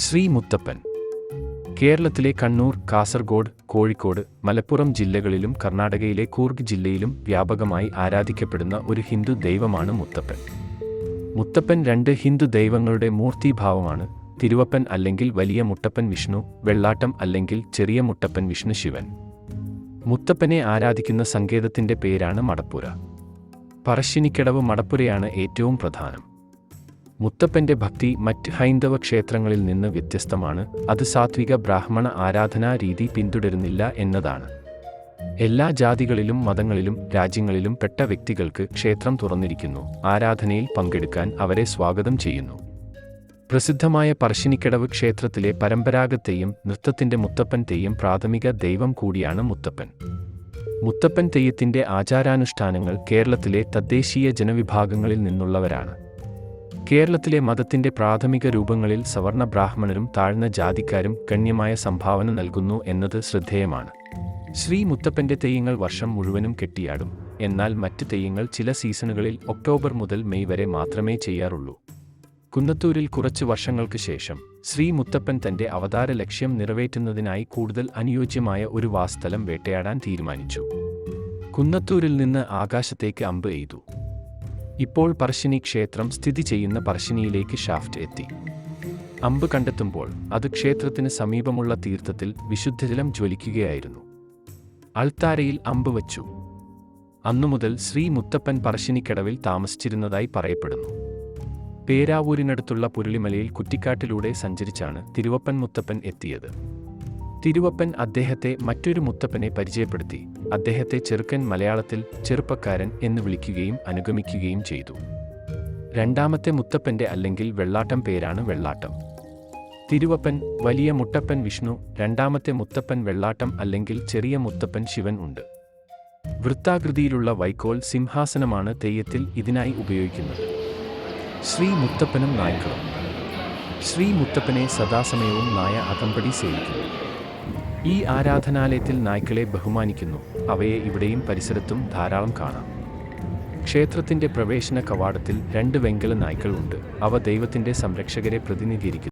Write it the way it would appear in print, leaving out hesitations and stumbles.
ശ്രീ മുത്തപ്പൻ കേരളത്തിലെ കണ്ണൂർ, കാസർഗോഡ്, കോഴിക്കോട്, മലപ്പുറം ജില്ലകളിലും കർണാടകയിലെ കൂർഗ് ജില്ലയിലും വ്യാപകമായി ആരാധിക്കപ്പെടുന്ന ഒരു ഹിന്ദു ദൈവമാണ് മുത്തപ്പൻ. മുത്തപ്പൻ രണ്ട് ഹിന്ദു ദൈവങ്ങളുടെ മൂർത്തീഭാവമാണ്. തിരുവപ്പൻ അല്ലെങ്കിൽ വലിയ മുട്ടപ്പൻ വിഷ്ണു, വെള്ളാട്ടം അല്ലെങ്കിൽ ചെറിയ മുട്ടപ്പൻ വിഷ്ണു ശിവൻ. മുത്തപ്പനെ ആരാധിക്കുന്ന സങ്കേതത്തിൻ്റെ പേരാണ് മടപ്പുര. പറശ്ശിനിക്കടവ് മടപ്പുരയാണ് ഏറ്റവും പ്രധാനം. മുത്തപ്പൻ്റെ ഭക്തി മറ്റ് ഹൈന്ദവ ക്ഷേത്രങ്ങളിൽ നിന്ന് വ്യത്യസ്തമാണ്. അത് സാത്വിക ബ്രാഹ്മണ ആരാധനാ രീതി പിന്തുടരുന്നില്ല എന്നതാണ്. എല്ലാ ജാതികളിലും മതങ്ങളിലും രാജ്യങ്ങളിലും പെട്ട വ്യക്തികൾക്ക് ക്ഷേത്രം തുറന്നിരിക്കുന്നു. ആരാധനയിൽ പങ്കെടുക്കാൻ അവരെ സ്വാഗതം ചെയ്യുന്നു. പ്രസിദ്ധമായ പറശ്ശിനിക്കടവ് ക്ഷേത്രത്തിലെ പരമ്പരാഗത തെയ്യം നൃത്തത്തിൻ്റെ മുത്തപ്പൻ തെയ്യം പ്രാഥമിക ദൈവം കൂടിയാണ് മുത്തപ്പൻ. മുത്തപ്പൻ തെയ്യത്തിൻ്റെ ആചാരാനുഷ്ഠാനങ്ങൾ കേരളത്തിലെ തദ്ദേശീയ ജനവിഭാഗങ്ങളിൽ നിന്നുള്ളവരാണ്. കേരളത്തിലെ മതത്തിൻ്റെ പ്രാഥമിക രൂപങ്ങളിൽ സവർണ ബ്രാഹ്മണരും താഴ്ന്ന ജാതിക്കാരും ഗണ്യമായ സംഭാവന നൽകുന്നു എന്നത് ശ്രദ്ധേയമാണ്. ശ്രീ മുത്തപ്പൻ്റെ തെയ്യങ്ങൾ വർഷം മുഴുവനും കെട്ടിയാടും. എന്നാൽ മറ്റ് തെയ്യങ്ങൾ ചില സീസണുകളിൽ ഒക്ടോബർ മുതൽ മെയ് വരെ മാത്രമേ ചെയ്യാറുള്ളൂ. കുന്നത്തൂരിൽ കുറച്ച് വർഷങ്ങൾക്ക് ശേഷം ശ്രീ മുത്തപ്പൻ തൻ്റെ അവതാര ലക്ഷ്യം നിറവേറ്റുന്നതിനായി കൂടുതൽ അനുയോജ്യമായ ഒരു വാസസ്ഥലം വേട്ടയാടാൻ തീരുമാനിച്ചു. കുന്നത്തൂരിൽ നിന്ന് ആകാശത്തേക്ക് അമ്പ് എയ്തു. ഇപ്പോൾ പറശ്ശിനി ക്ഷേത്രം സ്ഥിതി ചെയ്യുന്ന പറശ്ശിനിയിലേക്ക് ഷാഫ്റ്റ് എത്തി. അമ്പ് കണ്ടെത്തുമ്പോൾ അത് ക്ഷേത്രത്തിന് സമീപമുള്ള തീർത്ഥത്തിൽ വിശുദ്ധജലം ജ്വലിക്കുകയായിരുന്നു. അൾത്താരയിൽ അമ്പ് വച്ചു. അന്നുമുതൽ ശ്രീ മുത്തപ്പൻ പറശ്ശിനിക്കടവിൽ താമസിച്ചിരുന്നതായി പറയപ്പെടുന്നു. പേരാവൂരിനടുത്തുള്ള പുരുളിമലയിൽ കുറ്റിക്കാട്ടിലൂടെ സഞ്ചരിച്ചാണ് തിരുവപ്പൻ മുത്തപ്പൻ എത്തിയത്. തിരുവപ്പൻ അദ്ദേഹത്തെ മറ്റൊരു മുത്തപ്പനെ പരിചയപ്പെടുത്തി. അദ്ദേഹത്തെ ചെറുക്കൻ മലയാളത്തിൽ ചെറുപ്പക്കാരൻ എന്ന് വിളിക്കുകയും അനുഗമിക്കുകയും ചെയ്തു. രണ്ടാമത്തെ മുത്തപ്പൻ്റെ അല്ലെങ്കിൽ വെള്ളാട്ടം പേരാണ് വെള്ളാട്ടം. തിരുവപ്പൻ, വലിയ മുട്ടപ്പൻ വിഷ്ണു, രണ്ടാമത്തെ മുത്തപ്പൻ വെള്ളാട്ടം അല്ലെങ്കിൽ ചെറിയ മുത്തപ്പൻ ശിവൻ ഉണ്ട്. വൃത്താകൃതിയിലുള്ള വൈക്കോൽ സിംഹാസനമാണ് തെയ്യത്തിൽ ഇതിനായി ഉപയോഗിക്കുന്നത്. ശ്രീ മുത്തപ്പനും നായ്ക്കളും. ശ്രീ മുത്തപ്പനെ സദാസമയവും നായ അകമ്പടി സേവിക്കുന്നു. ഈ ആരാധനാലയത്തിൽ നായ്ക്കളെ ബഹുമാനിക്കുന്നു. അവയെ ഇവിടെയും പരിസരത്തും ധാരാളം കാണാം. ക്ഷേത്രത്തിൻ്റെ പ്രവേശന കവാടത്തിൽ 2 വെങ്കല നായ്ക്കൾ ഉണ്ട്. അവ ദൈവത്തിൻ്റെ സംരക്ഷകരെ പ്രതിനിധീകരിക്കുന്നു.